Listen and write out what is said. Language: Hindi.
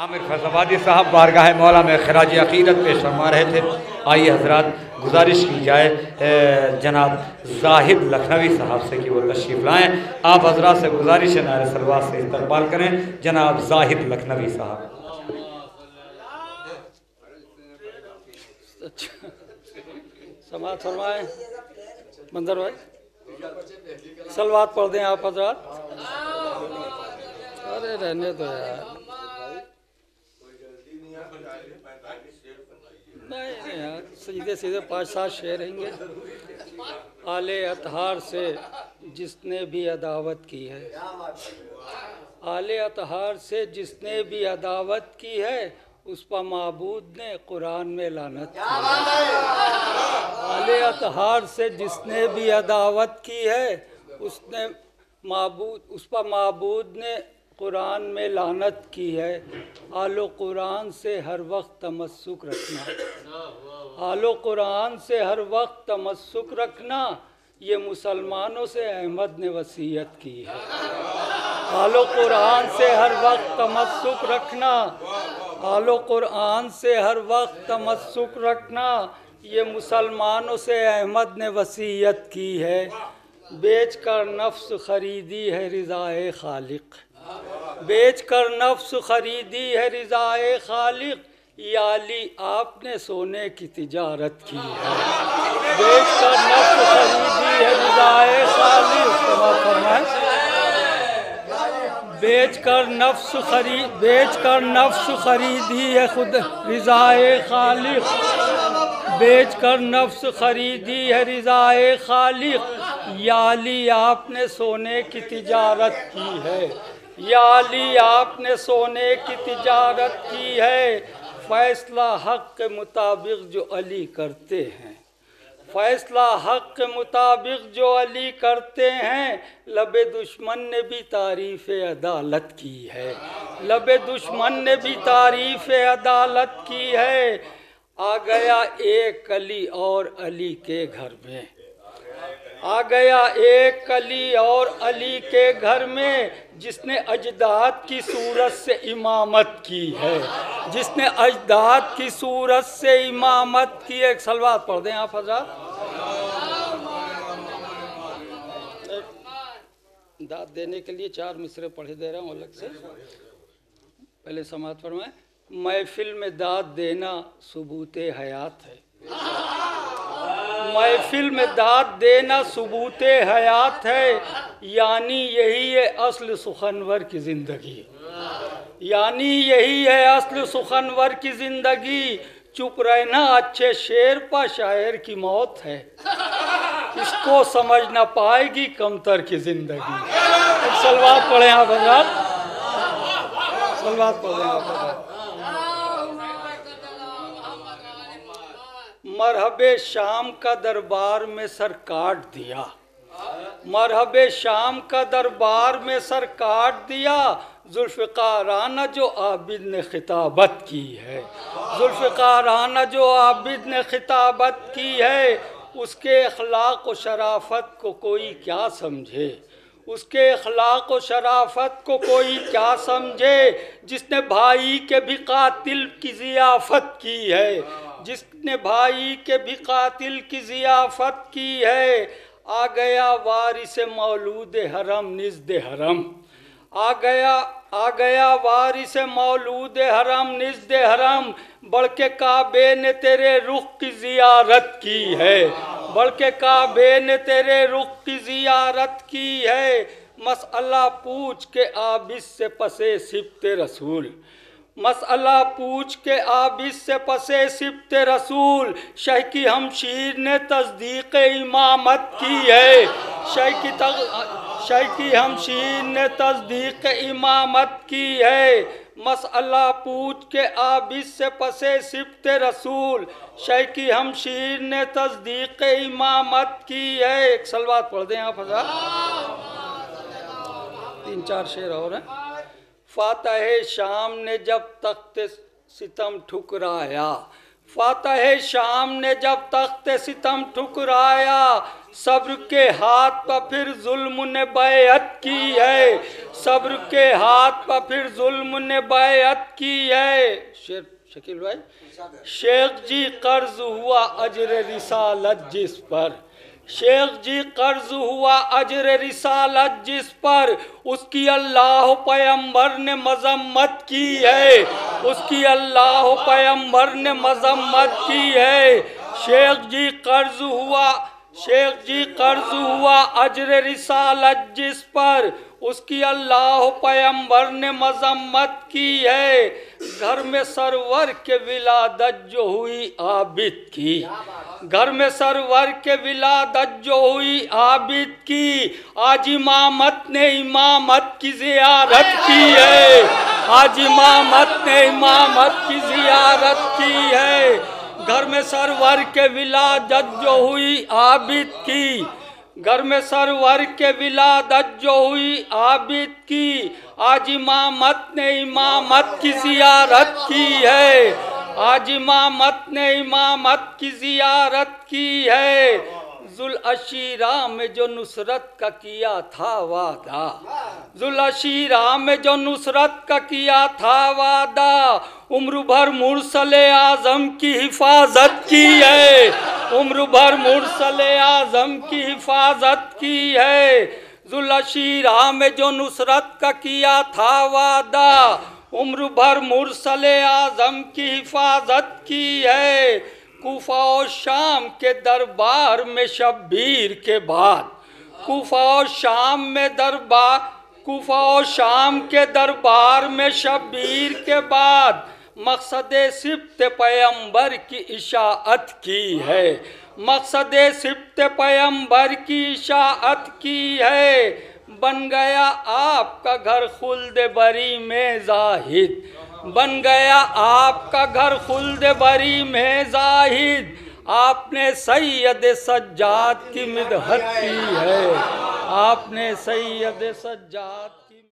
आमिर फैज़ाबादी साहब बारगाह मौला में खराज अक़ीदत पेश फरमा रहे थे। आइए हजरात, गुजारिश की जाए जनाब जाहिद लखनवी साहब से कि वो तशरीफ़ लाएँ। आप हजरात से गुजारिश है नारे सलवात से इस्तकबाल करें जनाब जाहिद लखनवी साहब। समात फरमाएं मंदर भाई, सलवात पढ़ दें आप हजरात। अरे रहने दो यार, नहीं यार, सीधे सीधे 5-7 शेर रहेंगे। आले अतहार से जिसने भी अदावत की है, आले अतहार से जिसने भी अदावत की है, उस पर माबूद ने कुरान में लानत की है। आले अतहार से जिसने भी अदावत की है, उसने उस पर माबूद ने कुरान में लानत की है। आलो कुरान से हर वक्त तमस्सुक रखना, आलो कुरान से हर वक्त तमस्सुक रखना, ये मुसलमानों से अहमद ने वसीयत की है। आलो कुरान से हर वक्त तमस्सुक रखना, आलो कुरान से हर वक्त तमस्सुक रखना, ये मुसलमानों से अहमद ने वसीयत की है। बेच कर नफ्स खरीदी है रिज़ाए खालिक, बेच कर नफ्स खरीदी है रिज़ाए खालिक, याली आपने सोने की तिजारत की है। बेच कर नफ्स खरीदी है रिज़ाए खालिक, बेच कर नफ्स खरीदी है खुद रिज़ाए खालिक, बेच कर नफ्स खरीदी है रिज़ाए खालिक, याली आपने सोने की तिजारत की है, याली आपने सोने की तिजारत की है। फैसला हक़ के मुताबिक जो अली करते हैं, फैसला हक़ के मुताबिक जो अली करते हैं, लबे दुश्मन ने भी तारीफ़ अदालत की है, लबे दुश्मन ने भी तारीफ़ अदालत की है। आ गया एक अली और अली के घर में, आ गया एक अली और अली के घर में, जिसने अजदाद की सूरत से इमामत की है, जिसने अजदाद की सूरत से इमामत की। एक सलवात पढ़ दें आप हज़रात। दाद देने के लिए 4 मिसरे पढ़े दे रहा हूँ अलग से, पहले समात फरमाएं। महफिल में दाद देना सुबूते हयात है, महफिल में दाद देना सुबूते हयात है, यानी यही है असल सुखनवर की ज़िंदगी, यानी यही है असल सुखनवर की ज़िंदगी। चुप रहना अच्छे शेर पर शायर की मौत है, इसको समझ ना पाएगी कमतर की ज़िंदगी। सलवात पढ़ें आप हज़रात, सलवात पढ़ें आप हज़रात। मरहबे शाम का दरबार में सर काट दिया, मरहबे शाम का दरबार में सर काट दिया, जुल्फ़िकाराना जो आबिद ने खिताबत की है, जुल्फ़िकाराना जो आबिद ने खिताबत की है। उसके अखलाक व शराफत को कोई क्या समझे, उसके अखलाक व शराफत को कोई क्या समझे, जिसने भाई के भी कातिल की ज़ियाफ़त की है, जिसने भाई के भी कातिल की ज़ियाफ़त की है। आ गया वारिस मौलूद हरम निज़्द हरम, आ गया वारिस मौलूद हरम निज़्द हरम, बढ़ के काबे ने तेरे रुख की ज़ियारत की है, बढ़ के काबे ने तेरे रुख की ज़ियारत की है। मसअला पूछ के आबिद से पसे सिब्ते रसूल, मसअला पूछ के आबिद से पसे सिब्ते रसूल, शह की हमशीर ने तस्दीक इमामत की है, शह की हमशीर ने तस्दीक इमामत की है। मसअला पूछ के आबिद से पसे सिब्ते रसूल, शह की हमशीर ने तस्दीक इमामत की है। एक सलवात पढ़ दें आप हज़रात, 3-4 शेर और हैं। फातह शाम ने जब तख्त सितम ठुकराया, फातह शाम ने जब तख्ते सितम ठुकराया, सब्र के हाथ पर फिर जुल्म ने बैअत की है, सब्र के हाथ पर फिर जुल्म ने बैअत की है। शेर शकील भाई, शेख जी कर्ज हुआ अजर रिसालत जिस पर, शेख जी कर्ज हुआ अजर रिसालत जिस पर, उसकी अल्लाह पैगंबर ने मजम्मत की है, उसकी अल्लाह पैगंबर ने मजम्मत की है। शेख जी कर्ज हुआ, शेख जी कर्ज हुआ अजर रिसालत जिस पर, उसकी अल्लाह पैगंबर ने मजम्मत की है। घर में सरवर के विलादत जो हुई आबिद की, घर में सरवर के विलादत जो हुई आबिद की, आज इमामत ने इमामत की जियारत की है, आज इमामत ने इमामत की जियारत की है। घर में सरवर के विलादत जो हुई आबिद की, घर में सरवर के विलादत जो हुई आबिद की, आज इमामत ने इमामत की जियारत की है, आज इमामत ने इमामत की जियारत की है। जुल अशीरा में जो नुसरत का किया था वादा, जुल अशीरा में जो नुसरत का किया था वादा, उम्र भर मुरसले आजम की हिफाजत की है, उम्र भर मुरसले आजम की हिफाजत की है। जुल अशीरा में जो नुसरत का किया था वादा, उम्र भर मुरसले आजम की हिफाजत की है। कूफा और शाम के दरबार में शब्बीर के बाद, कूफा और शाम में दरबार, कूफा और शाम के दरबार में शब्बीर के बाद, मकसद सिब्त पैगंबर की इशाअत की है, मकसद सिब्त पैगंबर की इशाअत की है। बन गया आपका घर खुल्द बरी में जाहिद, बन गया आपका घर खुल्द बरी में जाहिद, आपने सैयद सज्जाद की मिदहत की है, आपने सैयद सज्जाद